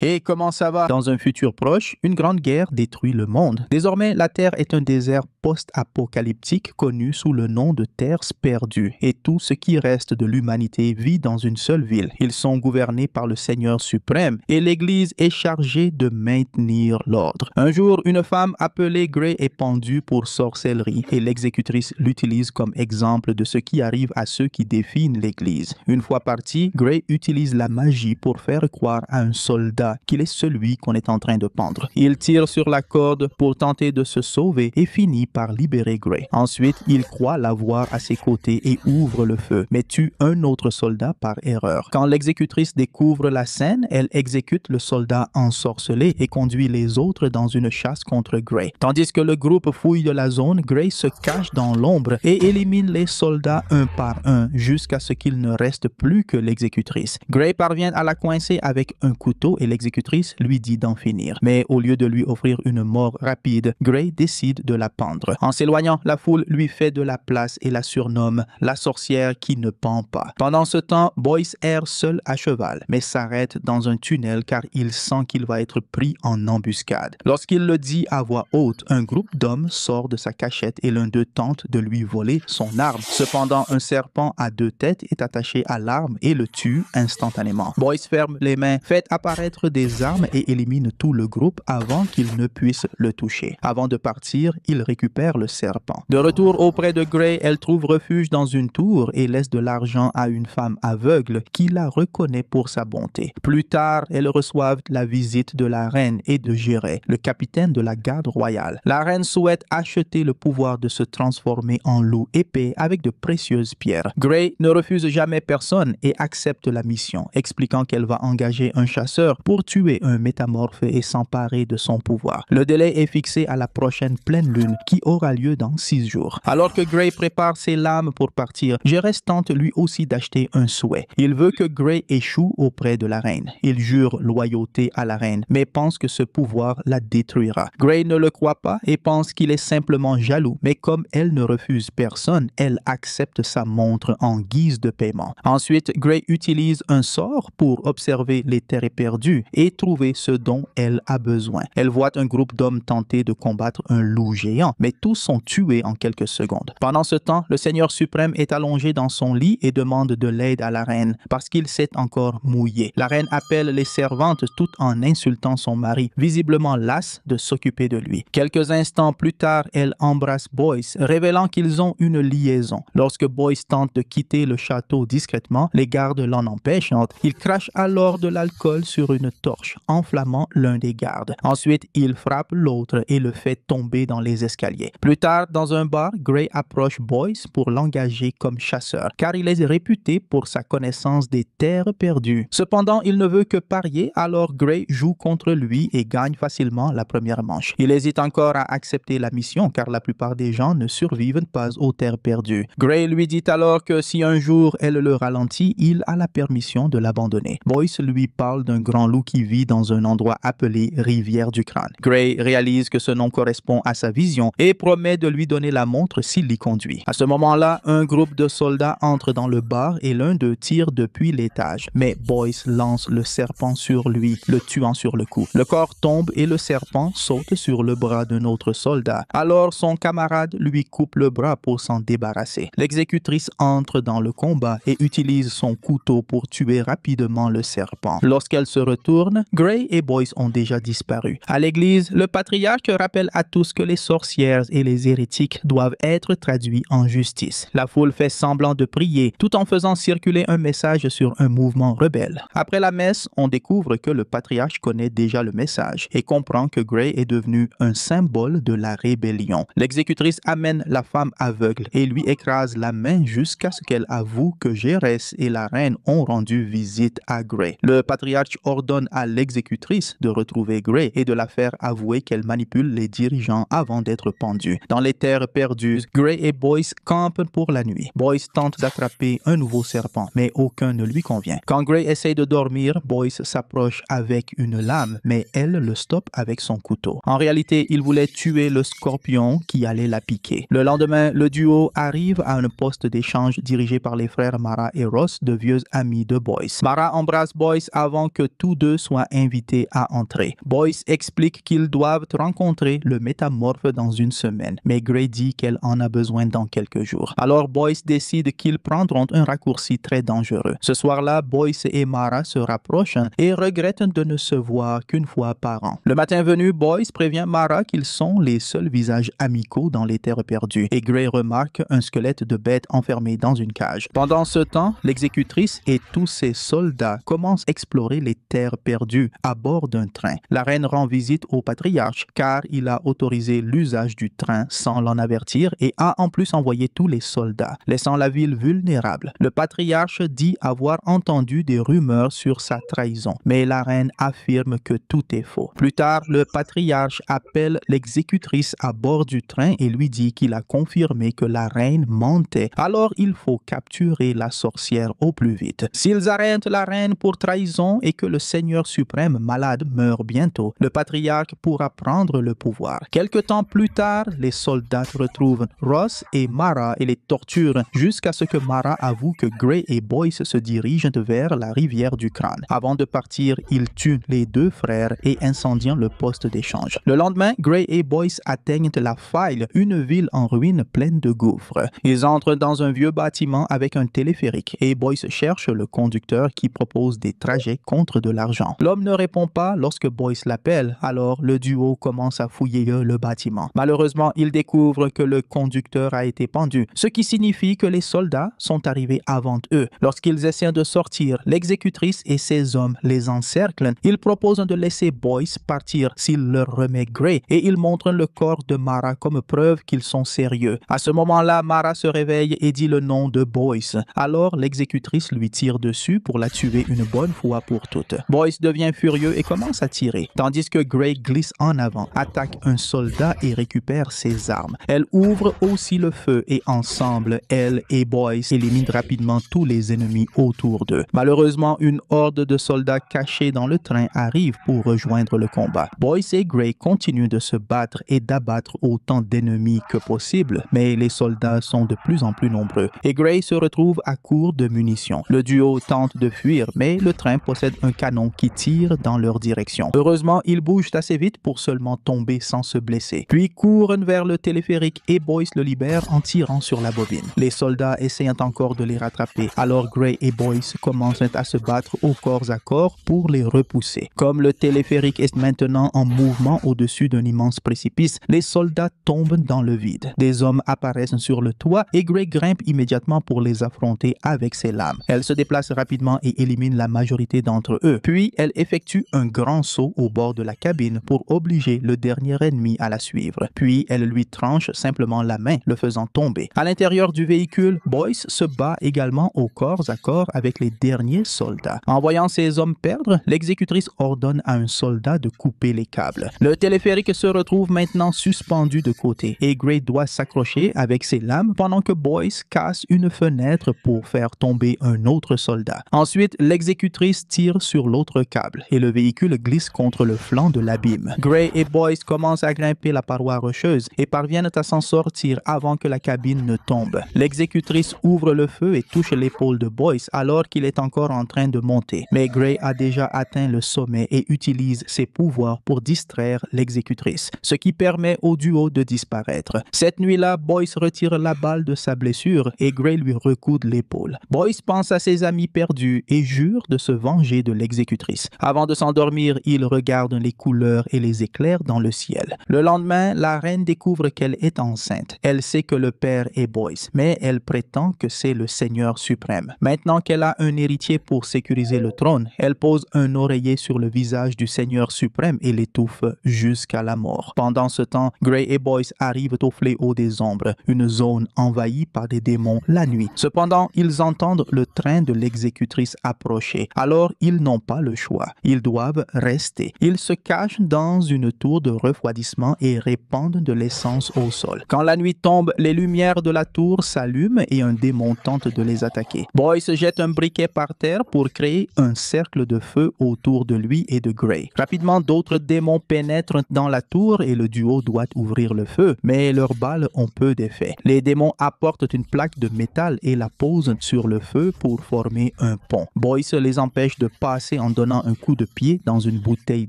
Et comment ça va? Dans un futur proche, une grande guerre détruit le monde. Désormais, la Terre est un désert post-apocalyptique connu sous le nom de Terres perdues, et tout ce qui reste de l'humanité vit dans une seule ville. Ils sont gouvernés par le Seigneur suprême, et l'Église est chargée de maintenir l'ordre. Un jour, une femme appelée Grey est pendue pour sorcellerie, et l'exécutrice l'utilise comme exemple de ce qui arrive à ceux qui défient l'Église. Une fois partie, Grey utilise la magie pour faire croire à un soldat qu'il est celui qu'on est en train de pendre. Il tire sur la corde pour tenter de se sauver et finit par libérer Grey. Ensuite, il croit l'avoir à ses côtés et ouvre le feu, mais tue un autre soldat par erreur. Quand l'exécutrice découvre la scène, elle exécute le soldat ensorcelé et conduit les autres dans une chasse contre Grey. Tandis que le groupe fouille de la zone, Grey se cache dans l'ombre et élimine les soldats un par un jusqu'à ce qu'il ne reste plus que l'exécutrice. Grey parvient à la coincer avec un couteau et l'exécutrice lui dit d'en finir. Mais au lieu de lui offrir une mort rapide, Grey décide de la pendre. En s'éloignant, la foule lui fait de la place et la surnomme la sorcière qui ne pend pas. Pendant ce temps, Boyce erre seul à cheval, mais s'arrête dans un tunnel car il sent qu'il va être pris en embuscade. Lorsqu'il le dit à voix haute, un groupe d'hommes sort de sa cachette et l'un d'eux tente de lui voler son arme. Cependant, un serpent à deux têtes est attaché à l'arme et le tue instantanément. Boyce ferme les mains, fait apparaître des armes et élimine tout le groupe avant qu'il ne puisse le toucher. Avant de partir, il récupère le serpent. De retour auprès de Grey, elle trouve refuge dans une tour et laisse de l'argent à une femme aveugle qui la reconnaît pour sa bonté. Plus tard, elles reçoivent la visite de la reine et de Géret, le capitaine de la garde royale. La reine souhaite acheter le pouvoir de se transformer en loup épais avec de précieuses pierres. Grey ne refuse jamais personne et accepte la mission, expliquant qu'elle va engager un chasseur pour tuer un métamorphe et s'emparer de son pouvoir. Le délai est fixé à la prochaine pleine lune qui aura lieu dans 6 jours. Alors que Grey prépare ses lames pour partir, Géret tente lui aussi d'acheter un souhait. Il veut que Grey échoue auprès de la reine. Il jure loyauté à la reine, mais pense que ce pouvoir la détruira. Grey ne le croit pas et pense qu'il est simplement jaloux, mais comme elle ne refuse personne, elle accepte sa montre en guise de paiement. Ensuite, Grey utilise un sort pour observer les terres perdues et trouver ce dont elle a besoin. Elle voit un groupe d'hommes tenter de combattre un loup géant, mais tous sont tués en quelques secondes. Pendant ce temps, le Seigneur suprême est allongé dans son lit et demande de l'aide à la reine parce qu'il s'est encore mouillé. La reine appelle les servantes tout en insultant son mari, visiblement lasse de s'occuper de lui. Quelques instants plus tard, elle embrasse Boyce, révélant qu'ils ont une liaison. Lorsque Boyce tente de quitter le château discrètement, les gardes l'en empêchent. Il crache alors de l'alcool sur une torche, enflammant l'un des gardes. Ensuite, il frappe l'autre et le fait tomber dans les escaliers. Plus tard, dans un bar, Grey approche Boyce pour l'engager comme chasseur, car il est réputé pour sa connaissance des terres perdues. Cependant, il ne veut que parier, alors Grey joue contre lui et gagne facilement la première manche. Il hésite encore à accepter la mission, car la plupart des gens ne survivent pas aux terres perdues. Grey lui dit alors que si un jour elle le ralentit, il a la permission de l'abandonner. Boyce lui parle d'un grand loup qui vit dans un endroit appelé Rivière du Crâne. Grey réalise que ce nom correspond à sa vision et promet de lui donner la montre s'il l'y conduit. À ce moment-là, un groupe de soldats entre dans le bar et l'un d'eux tire depuis l'étage. Mais Boyce lance le serpent sur lui, le tuant sur le coup. Le corps tombe et le serpent saute sur le bras d'un autre soldat. Alors son camarade lui coupe le bras pour s'en débarrasser. L'exécutrice entre dans le combat et utilise son couteau pour tuer rapidement le serpent. Lorsqu'elle se retourne, Grey et Boyce ont déjà disparu. À l'église, le patriarche rappelle à tous que les sorcières et les hérétiques doivent être traduits en justice. La foule fait semblant de prier tout en faisant circuler un message sur un mouvement rebelle. Après la messe, on découvre que le patriarche connaît déjà le message et comprend que Grey est devenu un symbole de la rébellion. L'exécutrice amène la femme aveugle et lui écrase la main jusqu'à ce qu'elle avoue que Gérès et la reine ont rendu visite à Grey. Le patriarche ordonne à l'exécutrice de retrouver Grey et de la faire avouer qu'elle manipule les dirigeants avant d'être pendue. Dans les terres perdues, Grey et Boyce campent pour la nuit. Boyce tente d'attraper un nouveau serpent, mais aucun ne lui convient. Quand Grey essaie de dormir, Boyce s'approche avec une lame, mais elle le stoppe avec son couteau. En réalité, il voulait tuer le scorpion qui allait la piquer. Le lendemain, le duo arrive à un poste d'échange dirigé par les frères Mara et Ross, de vieux amis de Boyce. Mara embrasse Boyce avant que tous deux deux soient invités à entrer. Boyce explique qu'ils doivent rencontrer le métamorphe dans une semaine, mais Gray dit qu'elle en a besoin dans quelques jours. Alors Boyce décide qu'ils prendront un raccourci très dangereux. Ce soir-là, Boyce et Mara se rapprochent et regrettent de ne se voir qu'une fois par an. Le matin venu, Boyce prévient Mara qu'ils sont les seuls visages amicaux dans les terres perdues et Gray remarque un squelette de bête enfermé dans une cage. Pendant ce temps, l'exécutrice et tous ses soldats commencent à explorer les terres perdues à bord d'un train. La reine rend visite au patriarche car il a autorisé l'usage du train sans l'en avertir et a en plus envoyé tous les soldats, laissant la ville vulnérable. Le patriarche dit avoir entendu des rumeurs sur sa trahison, mais la reine affirme que tout est faux. Plus tard, le patriarche appelle l'exécutrice à bord du train et lui dit qu'il a confirmé que la reine mentait. Alors il faut capturer la sorcière au plus vite. S'ils arrêtent la reine pour trahison et que le Seigneur suprême malade meurt bientôt, le patriarche pourra prendre le pouvoir. Quelque temps plus tard, les soldats retrouvent Ross et Mara et les torturent jusqu'à ce que Mara avoue que Gray et Boyce se dirigent vers la rivière du crâne. Avant de partir, ils tuent les deux frères et incendient le poste d'échange. Le lendemain, Gray et Boyce atteignent la Faille, une ville en ruine pleine de gouffres. Ils entrent dans un vieux bâtiment avec un téléphérique et Boyce cherche le conducteur qui propose des trajets contre de l'argent. L'homme ne répond pas lorsque Boyce l'appelle, alors le duo commence à fouiller le bâtiment. Malheureusement, ils découvrent que le conducteur a été pendu, ce qui signifie que les soldats sont arrivés avant eux. Lorsqu'ils essaient de sortir, l'exécutrice et ses hommes les encerclent. Ils proposent de laisser Boyce partir s'il leur remet Gray et ils montrent le corps de Mara comme preuve qu'ils sont sérieux. À ce moment-là, Mara se réveille et dit le nom de Boyce. Alors, l'exécutrice lui tire dessus pour la tuer une bonne fois pour toutes. Boyce devient furieux et commence à tirer, tandis que Gray glisse en avant, attaque un soldat et récupère ses armes. Elle ouvre aussi le feu et ensemble, elle et Boyce éliminent rapidement tous les ennemis autour d'eux. Malheureusement, une horde de soldats cachés dans le train arrive pour rejoindre le combat. Boyce et Gray continuent de se battre et d'abattre autant d'ennemis que possible, mais les soldats sont de plus en plus nombreux et Gray se retrouve à court de munitions. Le duo tente de fuir, mais le train possède un canon qui tire dans leur direction. Heureusement, ils bougent assez vite pour seulement tomber sans se blesser. Puis courent vers le téléphérique et Boyce le libère en tirant sur la bobine. Les soldats essayent encore de les rattraper, alors Gray et Boyce commencent à se battre au corps à corps pour les repousser. Comme le téléphérique est maintenant en mouvement au-dessus d'un immense précipice, les soldats tombent dans le vide. Des hommes apparaissent sur le toit et Gray grimpe immédiatement pour les affronter avec ses lames. Elle se déplace rapidement et élimine la majorité d'entre eux. Puis, elle effectue un grand saut au bord de la cabine pour obliger le dernier ennemi à la suivre. Puis, elle lui tranche simplement la main, le faisant tomber. À l'intérieur du véhicule, Boyce se bat également au corps à corps avec les derniers soldats. En voyant ses hommes perdre, l'exécutrice ordonne à un soldat de couper les câbles. Le téléphérique se retrouve maintenant suspendu de côté et Gray doit s'accrocher avec ses lames pendant que Boyce casse une fenêtre pour faire tomber un autre soldat. Ensuite, l'exécutrice tire sur l'autre câble et le véhicule glisse contre le flanc de l'abîme. Gray et Boyce commencent à grimper la paroi rocheuse et parviennent à s'en sortir avant que la cabine ne tombe. L'exécutrice ouvre le feu et touche l'épaule de Boyce alors qu'il est encore en train de monter. Mais Gray a déjà atteint le sommet et utilise ses pouvoirs pour distraire l'exécutrice, ce qui permet au duo de disparaître. Cette nuit-là, Boyce retire la balle de sa blessure et Gray lui recoude l'épaule. Boyce pense à ses amis perdus et jure de se venger de l'exécutrice. Avant de s'endormir, il regarde les couleurs et les éclairs dans le ciel. Le lendemain, la reine découvre qu'elle est enceinte. Elle sait que le père est Boyce, mais elle prétend que c'est le Seigneur suprême. Maintenant qu'elle a un héritier pour sécuriser le trône, elle pose un oreiller sur le visage du Seigneur suprême et l'étouffe jusqu'à la mort. Pendant ce temps, Gray et Boyce arrivent au fléau des ombres, une zone envahie par des démons la nuit. Cependant, ils entendent le train de l'exécutrice approcher. Alors, ils n'ont pas le choix. Ils doivent rester. Ils se cachent dans une tour de refroidissement et répandent de l'essence au sol. Quand la nuit tombe, les lumières de la tour s'allument et un démon tente de les attaquer. Boyce jette un briquet par terre pour créer un cercle de feu autour de lui et de Gray. Rapidement, d'autres démons pénètrent dans la tour et le duo doit ouvrir le feu, mais leurs balles ont peu d'effet. Les démons apportent une plaque de métal et la posent sur le feu pour former un pont. Boyce les empêche de passer en donnant un coup de pied dans une bouteille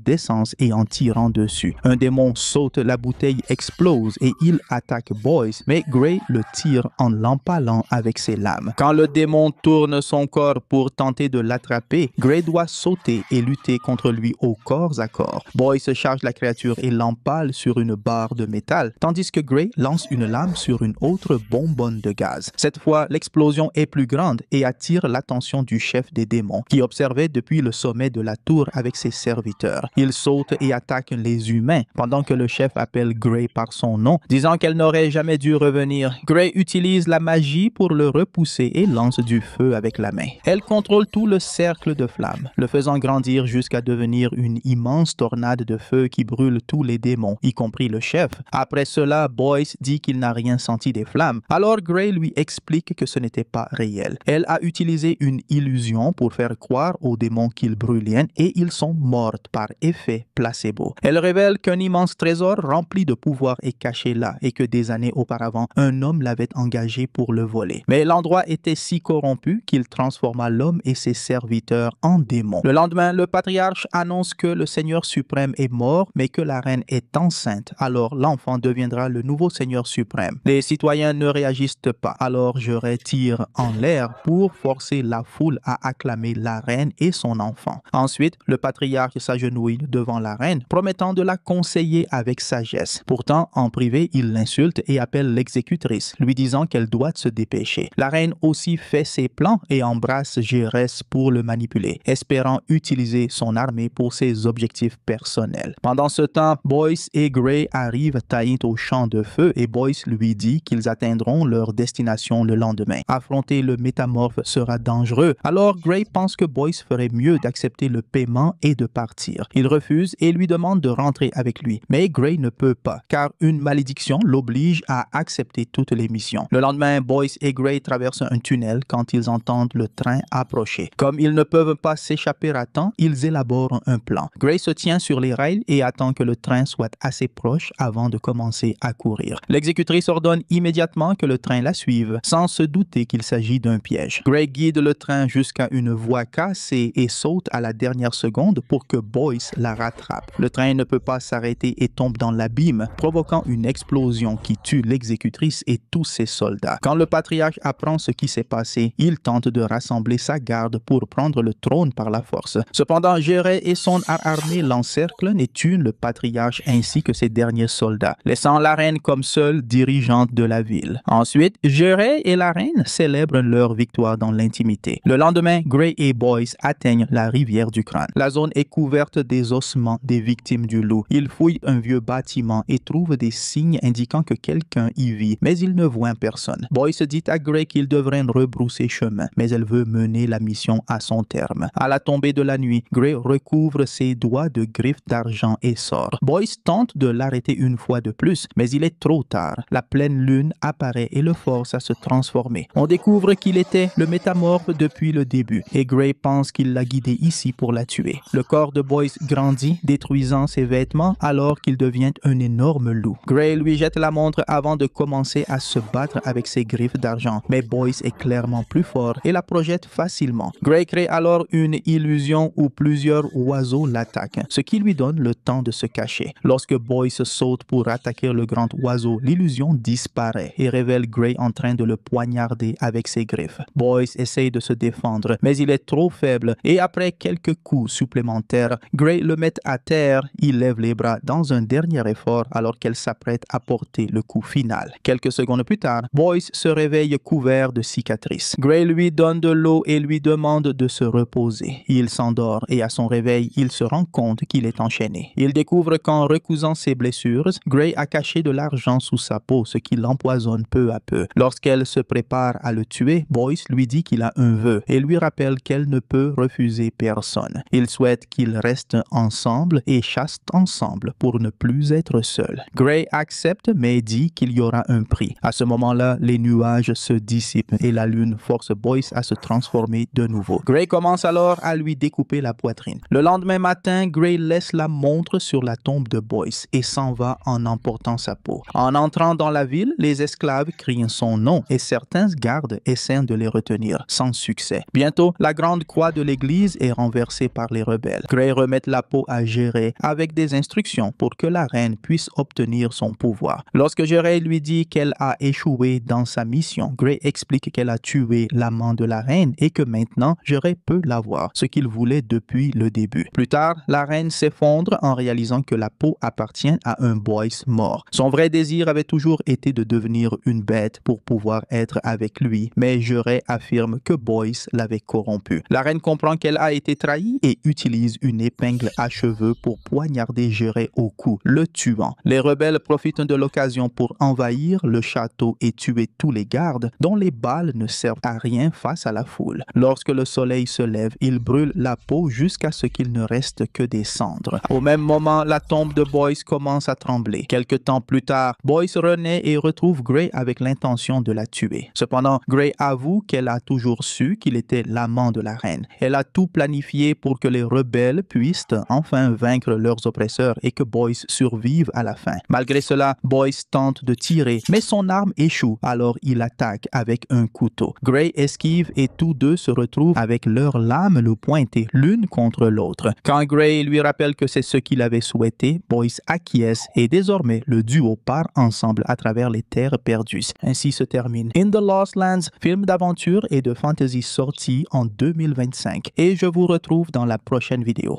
d'essence et en tirant dessus. Un démon saute, la bouteille explose et il attaque Boyce, mais Gray le tire en l'empalant avec ses lames. Quand le démon tourne son corps pour tenter de l'attraper, Gray doit sauter et lutter contre lui au corps à corps. Boyce charge la créature et l'empale sur une barre de métal, tandis que Gray lance une lame sur une autre bonbonne de gaz. Cette fois, l'explosion est plus grande et attire l'attention du chef des démons, qui observait depuis le sommet de la tour avec ses serviteurs. Il saute et attaque les humains, pendant que le chef appelle Gray par son nom, disant qu'elle n'aurait jamais dû revenir. Gray utilise la magie pour le repousser et lance du feu avec la main. Elle contrôle tout le cercle de flammes, le faisant grandir jusqu'à devenir une immense tornade de feu qui brûle tous les démons, y compris le chef. Après cela, Boyce dit qu'il n'a rien senti des flammes. Alors Gray lui explique que ce n'était pas réel. Elle a utilisé une illusion pour faire croire aux démons qu'ils brûlaient et ils sont morts par effet placebo. Elle révèle qu'un immense trésor rempli de pouvoir est caché là et que des années auparavant, un homme l'avait engagé pour le voler. Mais l'endroit était si corrompu qu'il transforma l'homme et ses serviteurs en démons. Le lendemain, le patriarche annonce que le Seigneur suprême est mort, mais que la reine est enceinte. Alors l'enfant deviendra le nouveau Seigneur suprême. Les citoyens ne réagissent pas. Alors Juré tire en l'air pour forcer la foule à acclamer la reine et son enfant. Ensuite, le patriarche s'agenouille devant la reine, promettant de la conseiller avec sagesse. Pourtant, en privé, il l'insulte et appelle l'exécutrice, lui disant qu'elle doit se dépêcher. La reine aussi fait ses plans et embrasse Gérès pour le manipuler, espérant utiliser son armée pour ses objectifs personnels. Pendant ce temps, Boyce et Gray arrivent taillant au champ de feu et Boyce lui dit qu'ils atteindront leur destination le lendemain. Affronter le métamorphe sera dangereux, alors Gray pense que Boyce ferait mieux d'accepter le paiement et de partir. Il refuse et lui demande de rentrer avec lui, mais Gray ne peut pas, car une malédiction l'oblige à accepter toutes les missions. Le lendemain, Boyce et Gray traversent un tunnel quand ils entendent le train approcher. Comme ils ne peuvent pas s'échapper à temps, ils élaborent un plan. Gray se tient sur les rails et attend que le train soit assez proche avant de commencer à courir. L'exécutrice ordonne immédiatement que le train la suive, sans se douter qu'il s'agit d'un piège. Gray guide le train jusqu'à une voie cassée et saute à la dernière seconde pour que Boyce la rattrape. Le train ne peut pas s'arrêter et tombe dans l'abîme, provoquant une explosion qui tue l'exécutrice et tous ses soldats. Quand le patriarche apprend ce qui s'est passé, il tente de rassembler sa garde pour prendre le trône par la force. Cependant, Géré et son armée l'encerclent et tuent le patriarche ainsi que ses derniers soldats, laissant la reine comme seule dirigeante de la ville. Ensuite, Géré et la reine célèbrent leur victoire dans l'intimité. Le lendemain, Gray et Boyce atteignent la rivière du crâne. La zone est couverte des ossements des victimes du loup. Ils fouillent un vieux bâtiment et trouvent des signes indiquant que quelqu'un y vit, mais ils ne voient personne. Boyce dit à Gray qu'il devrait rebrousser chemin, mais elle veut mener la mission à son terme. À la tombée de la nuit, Gray recouvre ses doigts de griffes d'argent et sort. Boyce tente de l'arrêter une fois de plus, mais il est trop tard. La pleine lune apparaît et le force à se transformer. On découvre qu'il était le métamorphe depuis le début, et Gray pense qu'il l'a guidé ici pour la tuer. Le corps de Boyce grandit, détruisant ses vêtements alors qu'il devient un énorme loup. Gray lui jette la montre avant de commencer à se battre avec ses griffes d'argent, mais Boyce est clairement plus fort et la projette facilement. Gray crée alors une illusion où plusieurs oiseaux l'attaquent, ce qui lui donne le temps de se cacher. Lorsque Boyce saute pour attaquer le grand oiseau, l'illusion disparaît et révèle Gray en train de le poignarder avec ses griffes. Boyce essaye de se défendre, mais il est trop faible et après quelques coups supplémentaires, Gray le met à terre. Il lève les bras dans un dernier effort alors qu'elle s'apprête à porter le coup final. Quelques secondes plus tard, Boyce se réveille couvert de cicatrices. Gray lui donne de l'eau et lui demande de se reposer. Il s'endort et à son réveil, il se rend compte qu'il est enchaîné. Il découvre qu'en recousant ses blessures, Gray a caché de l'argent sous sa peau, ce qui l'empoisonne peu à peu. Lorsqu'elle se prépare à le tuer, Boyce lui dit qu'il a un vœu et lui rappelle qu'elle ne peut refuser personne. Il souhaite qu'ils restent ensemble et chassent ensemble pour ne plus être seuls. Gray accepte mais dit qu'il y aura un prix. À ce moment-là, les nuages se dissipent et la lune force Boyce à se transformer de nouveau. Gray commence alors à lui découper la poitrine. Le lendemain matin, Gray laisse la montre sur la tombe de Boyce et s'en va en emportant sa peau. En entrant dans la ville, les esclaves crient son nom et certains gardes essaient de les retenir, sans succès. Bientôt, la grande croix de l'église est renversée par les rebelles. Gray remet la peau à Gray avec des instructions pour que la reine puisse obtenir son pouvoir. Lorsque Gray lui dit qu'elle a échoué dans sa mission, Gray explique qu'elle a tué l'amant de la reine et que maintenant Gray peut l'avoir, ce qu'il voulait depuis le début. Plus tard, la reine s'effondre en réalisant que la peau appartient à un Boyce mort. Son vrai désir avait toujours été de devenir une bête pour pouvoir être avec lui, mais Gray affirme que Boyce l'avait corrompu. La reine comprend qu'elle a été trahie et utilise une épingle à cheveux pour poignarder Gray au cou, le tuant. Les rebelles profitent de l'occasion pour envahir le château et tuer tous les gardes, dont les balles ne servent à rien face à la foule. Lorsque le soleil se lève, ils brûlent la peau jusqu'à ce qu'il ne reste que des cendres. Au même moment, la tombe de Boyce commence à trembler. Quelque temps plus tard, Boyce renaît et retrouve Gray avec l'intention de la tuer. Cependant, Gray avoue qu'elle a toujours su qu'il était l'amant de la reine. Elle a tout planifié pour que les rebelles puissent enfin vaincre leurs oppresseurs et que Boyce survive à la fin. Malgré cela, Boyce tente de tirer, mais son arme échoue, alors il attaque avec un couteau. Gray esquive et tous deux se retrouvent avec leurs lames le pointées l'une contre l'autre. Quand Gray lui rappelle que c'est ce qu'il avait souhaité, Boyce acquiesce et désormais le duo part ensemble à travers les terres perdues. Ainsi se termine In the Lost Lands, film d'aventure et de fantasy sorti en 2025. Et je vous retrouve dans la prochaine vidéo.